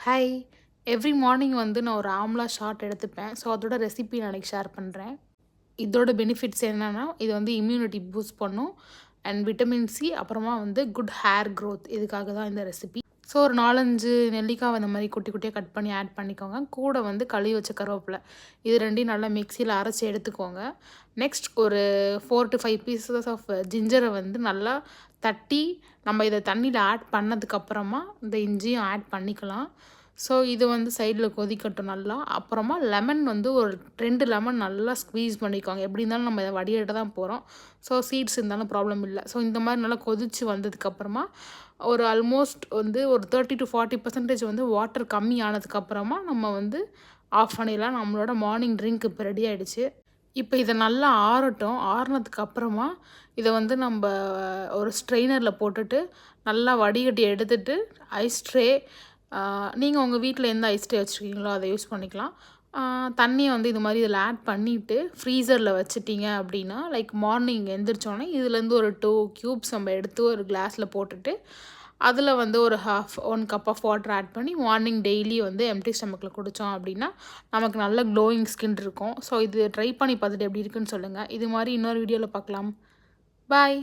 Hi. Every morning வந்து நான் ஒரு ஆம்லா ஷாட் எடுத்துப்பேன். ஸோ அதோட ரெசிபி நான் இன்னைக்கு ஷேர் பண்ணுறேன். இதோட பெனிஃபிட்ஸ் என்னன்னா, இது வந்து இம்யூனிட்டி பூஸ்ட் பண்ணும் அண்ட் விட்டமின் சி அப்புறமா வந்து குட் ஹேர் க்ரோத் இதுக்காக தான் இந்த ரெசிபி. ஸோ ஒரு 4, 5 நெல்லிக்காய் இந்த மாதிரி குட்டி குட்டியாக கட் பண்ணி ஆட் பண்ணிக்கோங்க. கூட வந்து கழுவி வச்ச கருவேப்பிலை இது ரெண்டையும் நல்லா மிக்சியில் அரைச்சி எடுத்துக்கோங்க. நெக்ஸ்ட் ஒரு 4 to 5 பீசஸ் ஆஃப் ஜிஞ்சரை வந்து நல்லா தட்டி நம்ம இதை தண்ணியில் ஆட் பண்ணதுக்கப்புறமா இந்த இஞ்சியும் ஆட் பண்ணிக்கலாம். ஸோ இது வந்து சைடில் கொதிக்கட்டும் நல்லா. அப்புறமா லெமன் வந்து ஒரு 2 லெமன் நல்லா ஸ்க்வீஸ் பண்ணிக்கோங்க. எப்படி இருந்தாலும் நம்ம இதை வடிகட்ட தான் போகிறோம். ஸோ சீட்ஸ் இருந்தாலும் ப்ராப்ளம் இல்லை. ஸோ இந்த மாதிரி நல்லா கொதித்து வந்ததுக்கப்புறமா ஒரு ஆல்மோஸ்ட் வந்து ஒரு 30 to 40% வந்து வாட்டர் கம்மி ஆனதுக்கப்புறமா நம்ம வந்து ஆஃப் பண்ணிடலாம். நம்மளோட மார்னிங் ட்ரிங்க் இப்போ ரெடி ஆகிடுச்சு. இப்போ இதை நல்லா ஆறட்டும். ஆறுனதுக்கப்புறமா இதை வந்து நம்ம ஒரு ஸ்ட்ரெயினரில் போட்டுட்டு நல்லா வடிகட்டி எடுத்துட்டு ஐஸ் ட்ரே நீங்கள் உங்கள் வீட்டில் எந்த ஐஸ் ட்ரே வச்சுருக்கீங்களோ அதை யூஸ் பண்ணிக்கலாம். தண்ணியை வந்து இது மாதிரி இதில் ஆட் பண்ணிவிட்டு ஃப்ரீசரில் வச்சுட்டிங்க அப்படின்னா லைக் மார்னிங் எழுந்திரிச்சோன்னே இதுலேருந்து ஒரு 2 க்யூப்ஸ் நம்ம எடுத்து ஒரு கிளாஸில் போட்டுட்டு அதில் வந்து ஒரு 1 கப் ஆஃப் வாட்டர் ஆட் பண்ணி மார்னிங் டெய்லி வந்து எம்டி ஸ்டமக்கில் குடித்தோம் அப்படின்னா நமக்கு நல்ல க்ளோயிங் ஸ்கின் இருக்கும். ஸோ இது ட்ரை பண்ணி பார்த்துட்டு எப்படி இருக்குன்னு சொல்லுங்கள். இது மாதிரி இன்னொரு வீடியோவில் பார்க்கலாம். பாய்.